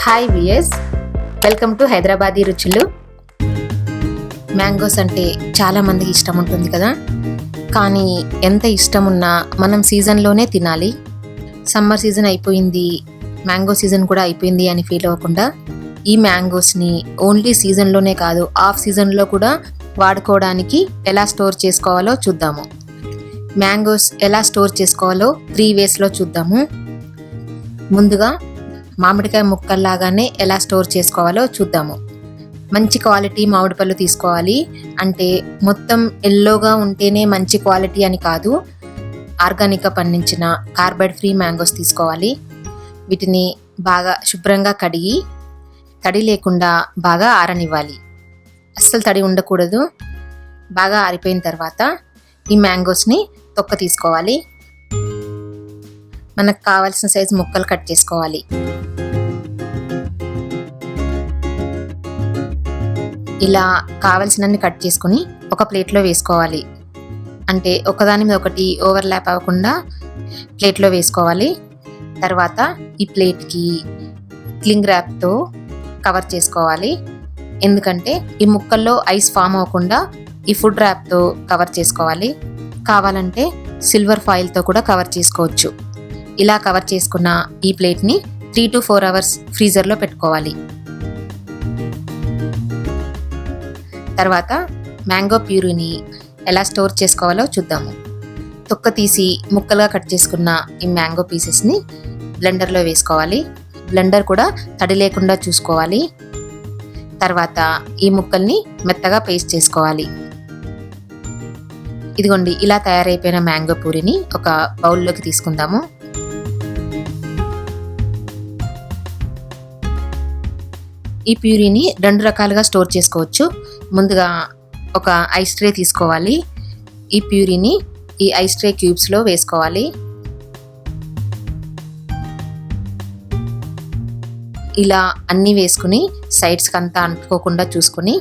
Hi viewers, welcome to Hyderabadi రుచులు. Mangoes అంటే చాలా మందికి ఇష్టం ఉంటుంది కదా, కానీ ఎంత ఇష్టం ఉన్నా మనం సీజన్లోనే తినాలి. సమ్మర్ సీజన్ అయిపోయింది, మ్యాంగో సీజన్ కూడా అయిపోయింది అని ఫీల్ అవ్వకుండా ఈ మ్యాంగోస్ని ఓన్లీ సీజన్లోనే కాదు ఆఫ్ సీజన్లో కూడా వాడుకోవడానికి ఎలా స్టోర్ చేసుకోవాలో చూద్దాము. మ్యాంగోస్ ఎలా స్టోర్ చేసుకోవాలో 3 వేస్లో చూద్దాము. ముందుగా మామిడికాయ ముక్కల్లాగానే ఎలా స్టోర్ చేసుకోవాలో చూద్దాము. మంచి క్వాలిటీ మామిడి పళ్ళు తీసుకోవాలి. అంటే మొత్తం ఎల్లోగా ఉంటేనే మంచి క్వాలిటీ అని కాదు, ఆర్గానిక్గా పండించిన కార్బైడ్ ఫ్రీ మ్యాంగోస్ తీసుకోవాలి. వీటిని బాగా శుభ్రంగా కడిగి తడి లేకుండా బాగా ఆరనివ్వాలి. అస్సలు తడి ఉండకూడదు. బాగా ఆరిపోయిన తర్వాత ఈ మ్యాంగోస్ని తొక్క తీసుకోవాలి. మనకు కావాల్సిన సైజు ముక్కలు కట్ చేసుకోవాలి. ఇలా కావలసినన్ని కట్ చేసుకుని ఒక ప్లేట్లో వేసుకోవాలి. అంటే ఒకదాని మీద ఒకటి ఓవర్లాప్ అవ్వకుండా ప్లేట్లో వేసుకోవాలి. తర్వాత ఈ ప్లేట్కి క్లింగ్ ర్యాప్తో కవర్ చేసుకోవాలి. ఎందుకంటే ఈ ముక్కల్లో ఐస్ ఫామ్ అవ్వకుండా ఈ ఫుడ్ ర్యాప్తో కవర్ చేసుకోవాలి. కావాలంటే సిల్వర్ ఫాయిల్తో కూడా కవర్ చేసుకోవచ్చు. ఇలా కవర్ చేసుకున్న ఈ ప్లేట్ని 3 to 4 hours ఫ్రీజర్లో పెట్టుకోవాలి. తర్వాత మ్యాంగో ప్యూరీని ఎలా స్టోర్ చేసుకోవాలో చూద్దాము. తొక్క తీసి ముక్కలుగా కట్ చేసుకున్న ఈ మ్యాంగో పీసెస్ని బ్లెండర్లో వేసుకోవాలి. బ్లెండర్ కూడా తడి లేకుండా చూసుకోవాలి. తర్వాత ఈ ముక్కల్ని మెత్తగా పేస్ట్ చేసుకోవాలి. ఇదిగోండి, ఇలా తయారైపోయిన మ్యాంగో ప్యూరీని ఒక బౌల్లోకి తీసుకుందాము. ఈ ప్యూరీని 2 రకాలుగా స్టోర్ చేసుకోవచ్చు. ముందుగా ఒక ఐస్ ట్రే తీసుకోవాలి. ఈ ప్యూరీని ఈ ఐస్ ట్రే క్యూబ్స్లో వేసుకోవాలి. ఇలా అన్నీ వేసుకుని సైడ్స్కి అంతా అంటుకోకుండా చూసుకుని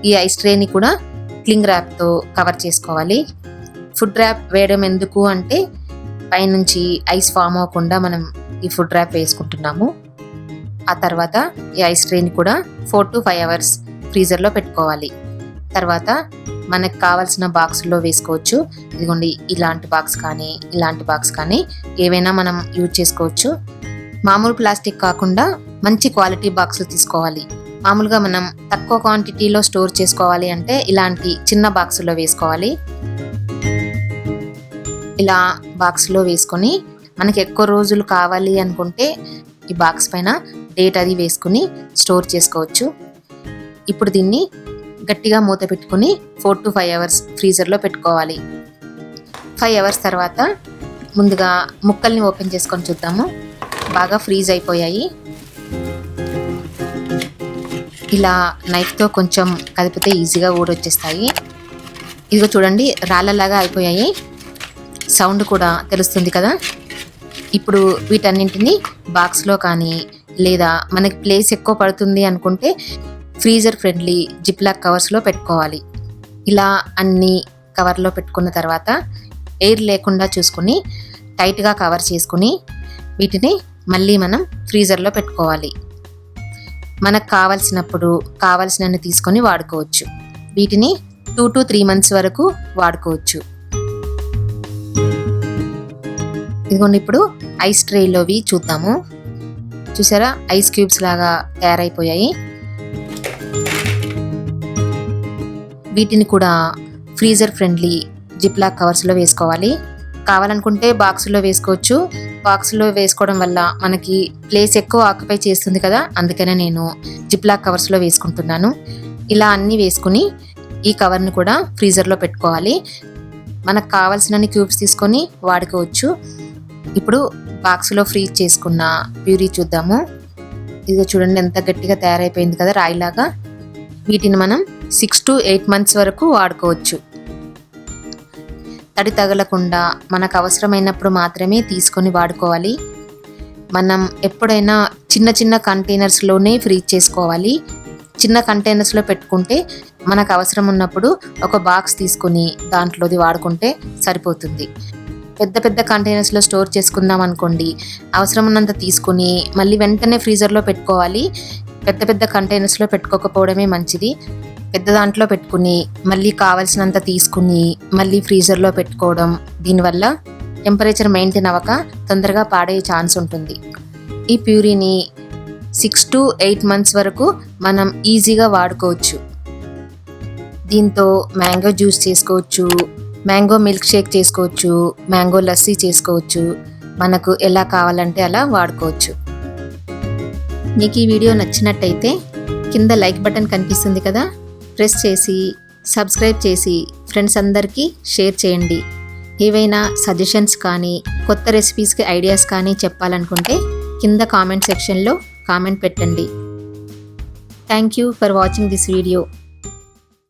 ఈ ఐస్ ట్రేని కూడా క్లింగ్ ర్యాప్తో కవర్ చేసుకోవాలి. ఫుడ్ ర్యాప్ వేయడం ఎందుకు అంటే పైనుంచి ఐస్ ఫామ్ అవ్వకుండా మనం ఈ ఫుడ్ ర్యాప్ వేసుకుంటున్నాము. ఆ తర్వాత ఈ ఐస్ ట్రేని కూడా 4 to 5 hours ఫ్రీజర్లో పెట్టుకోవాలి. తర్వాత మనకు కావాల్సిన బాక్సుల్లో వేసుకోవచ్చు. ఇదిగోండి, ఇలాంటి బాక్స్ కానీ ఇలాంటి బాక్స్ కానీ ఏవైనా మనం యూజ్ చేసుకోవచ్చు. మామూలు ప్లాస్టిక్ కాకుండా మంచి క్వాలిటీ బాక్సులు తీసుకోవాలి. మామూలుగా మనం తక్కువ క్వాంటిటీలో స్టోర్ చేసుకోవాలి అంటే ఇలాంటి చిన్న బాక్సుల్లో వేసుకోవాలి. ఇలా బాక్స్లో వేసుకొని మనకి ఎక్కువ రోజులు కావాలి అనుకుంటే ఈ బాక్స్ పైన డేట్ అది వేసుకుని స్టోర్ చేసుకోవచ్చు. ఇప్పుడు దీన్ని గట్టిగా మూత పెట్టుకుని 4 to 5 hours ఫ్రీజర్లో పెట్టుకోవాలి. 5 hours తర్వాత ముందుగా ముక్కల్ని ఓపెన్ చేసుకొని చూద్దాము. బాగా ఫ్రీజ్ అయిపోయాయి. ఇలా నైఫ్తో కొంచెం కదిపితే ఈజీగా ఊడొచ్చేస్తాయి. ఇదిగో చూడండి, రాళ్ళలాగా అయిపోయాయి. సౌండ్ కూడా తెలుస్తుంది కదా. ఇప్పుడు వీటన్నింటినీ బాక్స్లో కానీ లేదా మనకి ప్లేస్ ఎక్కువ పడుతుంది అనుకుంటే ఫ్రీజర్ ఫ్రెండ్లీ జిప్లాక్ కవర్స్లో పెట్టుకోవాలి. ఇలా అన్ని కవర్లో పెట్టుకున్న తర్వాత ఎయిర్ లేకుండా చూసుకుని టైట్గా కవర్ చేసుకుని వీటిని మళ్ళీ మనం ఫ్రీజర్లో పెట్టుకోవాలి. మనకు కావలసినప్పుడు కావలసినన్ని తీసుకొని వాడుకోవచ్చు. వీటిని 2 to 3 months వరకు వాడుకోవచ్చు. ఇదిగోండి, ఇప్పుడు ఐస్ ట్రేలోవి చూద్దాము. చూసారా, ఐస్ క్యూబ్స్ లాగా తయారైపోయాయి. వీటిని కూడా ఫ్రీజర్ ఫ్రెండ్లీ జిప్లాక్ కవర్స్లో వేసుకోవాలి. కావాలనుకుంటే బాక్స్లో వేసుకోవచ్చు. బాక్స్లో వేసుకోవడం వల్ల మనకి ప్లేస్ ఎక్కువ ఆక్యుపై చేస్తుంది కదా, అందుకనే నేను జిప్లాక్ కవర్స్లో వేసుకుంటున్నాను. ఇలా అన్నీ వేసుకుని ఈ కవర్ని కూడా ఫ్రీజర్లో పెట్టుకోవాలి. మనకు కావాల్సినన్ని క్యూబ్స్ తీసుకొని వాడుకోవచ్చు. ఇప్పుడు బాక్స్లో ఫ్రీజ్ చేసుకున్న ప్యూరీ చూద్దాము. ఇదిగో చూడండి, ఎంత గట్టిగా తయారైపోయింది కదా, రాయిలాగా. వీటిని మనం 6 to 8 months వరకు వాడుకోవచ్చు. తడి తగలకుండా మనకు అవసరమైనప్పుడు మాత్రమే తీసుకొని వాడుకోవాలి. మనం ఎప్పుడైనా చిన్న చిన్న కంటైనర్స్లోనే ఫ్రీజ్ చేసుకోవాలి. చిన్న కంటైనర్స్లో పెట్టుకుంటే మనకు అవసరం ఉన్నప్పుడు ఒక బాక్స్ తీసుకొని దాంట్లోది వాడుకుంటే సరిపోతుంది. పెద్ద పెద్ద కంటైనర్స్లో స్టోర్ చేసుకుందాం అనుకోండి, అవసరం ఉన్నంత తీసుకుని మళ్ళీ వెంటనే ఫ్రీజర్లో పెట్టుకోవాలి. పెద్ద పెద్ద కంటైనర్స్లో పెట్టుకోకపోవడమే మంచిది. పెద్ద దాంట్లో పెట్టుకుని మళ్ళీ కావాల్సినంత తీసుకుని మళ్ళీ ఫ్రీజర్లో పెట్టుకోవడం, దీనివల్ల టెంపరేచర్ మెయింటైన్ అవ్వక తొందరగా పాడయ్యే ఛాన్స్ ఉంటుంది. ఈ ప్యూరీని 6 to 8 months వరకు మనం ఈజీగా వాడుకోవచ్చు. దీంతో మ్యాంగో జ్యూస్ చేసుకోవచ్చు, మ్యాంగో మిల్క్ షేక్ చేసుకోవచ్చు, మ్యాంగో లస్సీ చేసుకోవచ్చు. మనకు ఎలా కావాలంటే అలా వాడుకోవచ్చు. మీకు ఈ వీడియో నచ్చినట్టయితే కింద లైక్ బటన్ కనిపిస్తుంది కదా, ప్రెస్ చేసి సబ్స్క్రైబ్ చేసి ఫ్రెండ్స్ అందరికీ షేర్ చేయండి. ఏవైనా సజెషన్స్ కానీ కొత్త రెసిపీస్కి ఐడియాస్ కానీ చెప్పాలనుకుంటే కింద కామెంట్ సెక్షన్లో కామెంట్ పెట్టండి. Thank you for watching this video.